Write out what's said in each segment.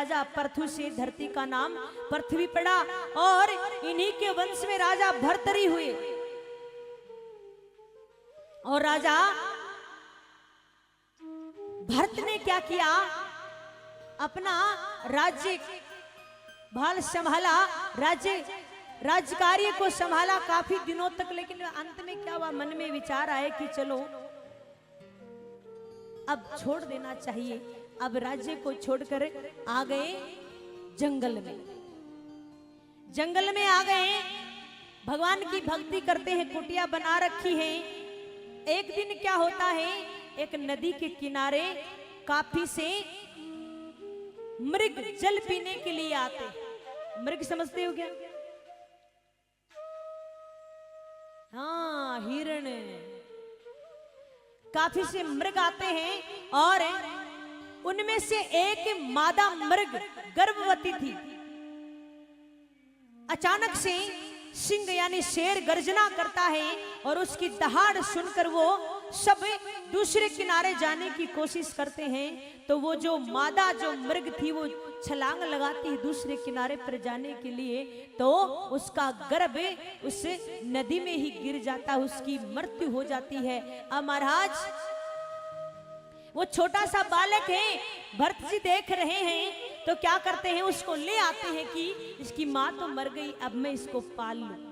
राजा पृथु से धरती का नाम पृथ्वी पड़ा और इन्हीं के वंश में राजा भर्तरी हुए। और राजा भरत ने क्या किया, अपना राज्य भाल संभाला, राज्य कार्य को संभाला काफी दिनों तक। लेकिन अंत में क्या हुआ, मन में विचार आए कि चलो अब छोड़ देना चाहिए। अब राज्य को छोड़कर आ गए जंगल में। जंगल में आ गए, भगवान की भक्ति करते हैं, कुटिया बना रखी है। एक दिन क्या होता है, एक नदी के किनारे काफी से मृग जल पीने के लिए आते। मृग समझते हो क्या? हाँ, हिरण। काफी से मृग आते हैं और उनमें से एक मादा मृग गर्भवती थी। अचानक से सिंह यानी शेर गर्जना करता है और उसकी दहाड़ सुनकर वो सब दूसरे किनारे जाने की कोशिश करते हैं। तो वो जो मादा जो मृग थी वो छलांग लगाती है दूसरे किनारे पर जाने के लिए, तो उसका गर्भ उस नदी में ही गिर जाता है, उसकी मृत्यु हो जाती है। अब महाराज वो छोटा सा बालक है, भरत जी देख रहे हैं तो क्या करते हैं, उसको ले आते हैं कि इसकी माँ तो मर गई, अब मैं इसको पाल लूं।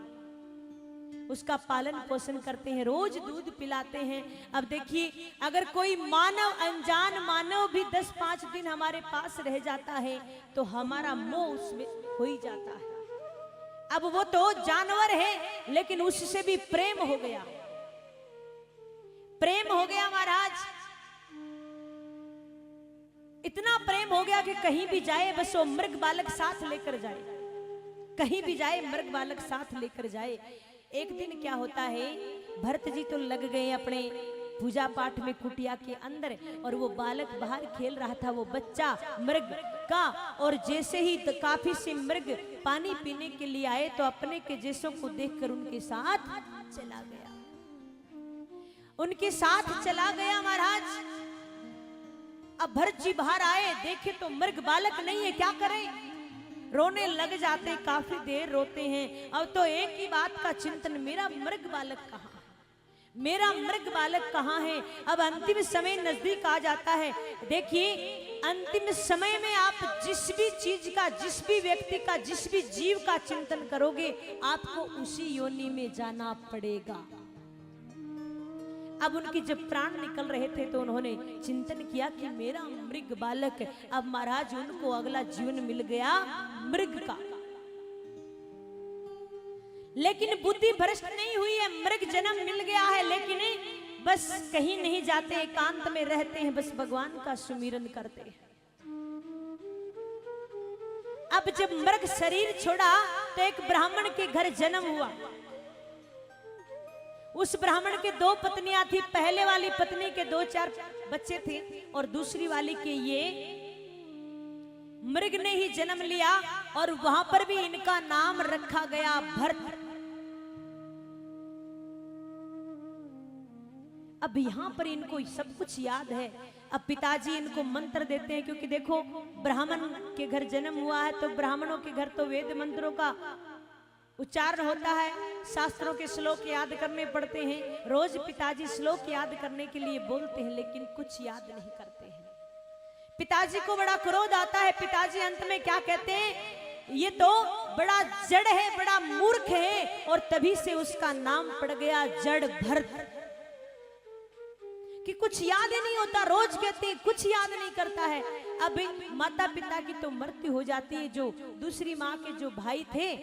उसका पालन पोषण करते हैं, रोज दूध पिलाते हैं। अब देखिए, अगर कोई मानव, अनजान मानव भी 10-5 दिन हमारे पास रह जाता है तो हमारा मोह उसमें हो ही जाता है। अब वो तो जानवर है लेकिन उससे भी प्रेम हो गया, प्रेम हो गया महाराज। इतना प्रेम हो गया कि कहीं भी जाए बस वो मृग बालक साथ लेकर जाए, कहीं भी जाए मृग बालक साथ लेकर जाए। एक दिन क्या होता है, भरत जी तो लग गए अपने पूजा पाठ में कुटिया के अंदर, और वो बालक बाहर खेल रहा था, वो बच्चा मृग का। और जैसे ही काफी से मृग पानी पीने के लिए आए तो अपने के जैसों को देखकर उनके साथ चला गया, उनके साथ चला गया महाराज। अब भरत जी बाहर आए, देखे तो मृग बालक नहीं है, क्या करें, रोने लग जाते, काफी देर रोते हैं। अब तो एक ही बात का चिंतन, मेरा मृग बालक कहाँ है, मेरा मृग बालक कहाँ है। अब अंतिम समय नजदीक आ जाता है। देखिए, अंतिम समय में आप जिस भी चीज का, जिस भी व्यक्ति का, जिस भी जीव का चिंतन करोगे, आपको उसी योनि में जाना पड़ेगा। अब उनके जब प्राण निकल रहे थे तो उन्होंने चिंतन किया कि मेरा मृग बालक। अब महाराज उनको अगला जीवन मिल गया मृग का, लेकिन बुद्धि भ्रष्ट नहीं हुई है, मृग जन्म मिल गया है, लेकिन बस कहीं नहीं जाते, एकांत में रहते हैं, बस भगवान का सुमिरन करते हैं। अब जब मृग शरीर छोड़ा तो एक ब्राह्मण के घर जन्म हुआ। उस ब्राह्मण के 2 पत्नियां थी, पहले वाली पत्नी के 2-4 बच्चे थे और दूसरी वाली के ये मृग ने ही जन्म लिया, और वहां पर भी इनका नाम रखा गया भरत। अब यहां पर इनको सब कुछ याद है। अब पिताजी इनको मंत्र देते हैं, क्योंकि देखो ब्राह्मण के घर जन्म हुआ है तो ब्राह्मणों के घर तो वेद मंत्रों का उच्चारण होता है, शास्त्रों के श्लोक याद करने पड़ते हैं। रोज पिताजी श्लोक याद करने के लिए बोलते हैं, लेकिन कुछ याद नहीं करते हैं। पिताजी को बड़ा क्रोध आता है। पिताजी अंत में क्या कहते हैं, ये तो बड़ा जड़ है, बड़ा मूर्ख है, और तभी से उसका नाम पड़ गया जड़ भरत, कि कुछ याद ही नहीं होता। रोज कहते हैं कुछ याद नहीं करता है। अब माता पिता की तो मृत्यु हो जाती है, जो दूसरी माँ के जो भाई थे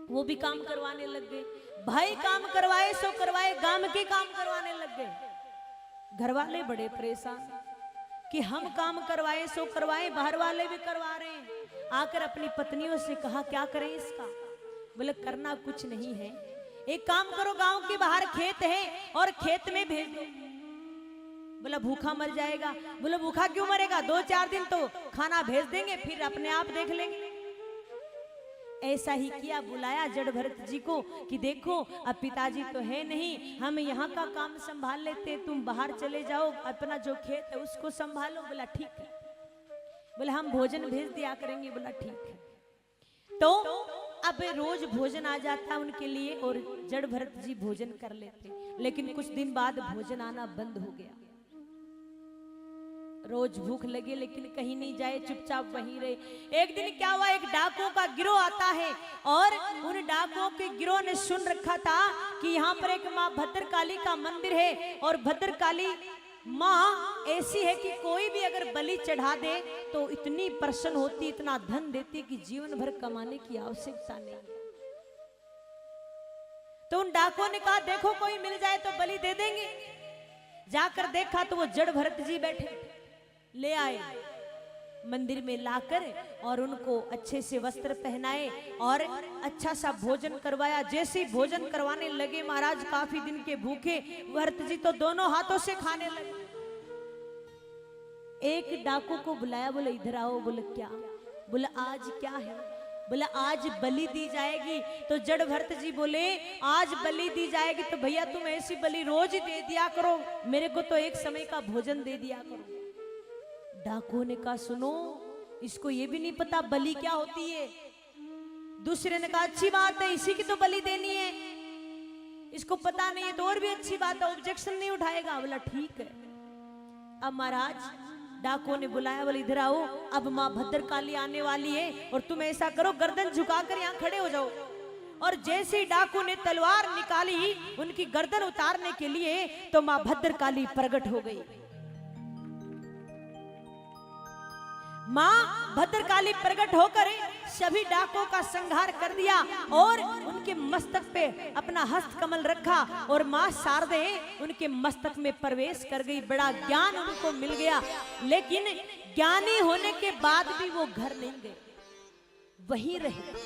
वो भी काम करवाने लग गए। भाई काम करवाए सो करवाए, गांव के काम करवाने लग गए। घर वाले बड़े परेशान कि हम काम करवाए सो करवाए, बाहर वाले भी करवा रहे हैं। आकर अपनी पत्नियों से कहा क्या करें इसका, बोले करना कुछ नहीं है, एक काम करो, गांव के बाहर खेत है और खेत में भेज दो। बोला भूखा मर जाएगा। बोले भूखा क्यों मरेगा, 2-4 दिन तो खाना भेज देंगे, फिर अपने आप देख लेंगे। ऐसा ही किया, बुलाया जड़ भरत जी को कि देखो अब पिताजी तो है नहीं, हम यहाँ का काम संभाल लेते, तुम बाहर चले जाओ, अपना जो खेत है उसको संभालो। बोला ठीक है। बोले हम भोजन भेज दिया करेंगे। बोला ठीक है। तो अब रोज भोजन आ जाता उनके लिए और जड़ भरत जी भोजन कर लेते, लेकिन कुछ दिन बाद भोजन आना बंद हो गया। रोज भूख लगे लेकिन कहीं नहीं जाए, चुपचाप वहीं रहे। एक दिन क्या हुआ, एक डाकुओं का गिरोह आता है और उन डाकुओं के गिरोह ने सुन रखा था कि यहाँ पर एक माँ भद्रकाली का मंदिर है और भद्रकाली माँ ऐसी है कि कोई भी अगर बलि चढ़ा दे तो इतनी प्रसन्न होती, इतना धन देती कि जीवन भर कमाने की आवश्यकता नहीं है। तो उन डाकुओं ने कहा देखो कोई मिल जाए तो बलि दे देंगे। जाकर देखा तो वो जड़ भरत जी बैठे, ले आए मंदिर में लाकर और उनको अच्छे से वस्त्र पहनाए और अच्छा सा भोजन करवाया। जैसे ही भोजन करवाने लगे महाराज काफी दिन के भूखे भरत जी तो दोनों हाथों से खाने लगे। एक डाकू को बुलाया, बोले इधर आओ। बोले क्या? बोले आज क्या है? बोले आज बलि दी जाएगी। तो जड़ भरत जी बोले आज बलि दी जाएगी तो भैया तुम ऐसी बलि रोज दे दिया करो, मेरे को तो एक समय का भोजन दे दिया करो। डाकुओं ने कहा सुनो, इसको ये भी नहीं पता बलि क्या होती है। दूसरे ने कहा अच्छी बात है, इसी की तो बलि देनी है, इसको पता नहीं है तो और भी अच्छी बात है, ऑब्जेक्शन नहीं उठाएगा। बोला ठीक है। अब महाराज डाकुओं ने बुलाया, बोले इधर आओ, अब माँ भद्रकाली आने वाली है और तुम ऐसा करो गर्दन झुकाकर यहाँ खड़े हो जाओ। और जैसे ही डाकू ने तलवार निकाली उनकी गर्दन उतारने के लिए तो माँ भद्रकाली प्रकट हो गई। माँ भद्रकाली प्रकट होकर सभी डाकों का संहार कर दिया और उनके मस्तक पे अपना हस्त कमल रखा और माँ शारदे उनके मस्तक में प्रवेश कर गई। बड़ा ज्ञान उनको मिल गया, लेकिन ज्ञानी होने के बाद भी वो घर नहीं गए, वहीं रहे।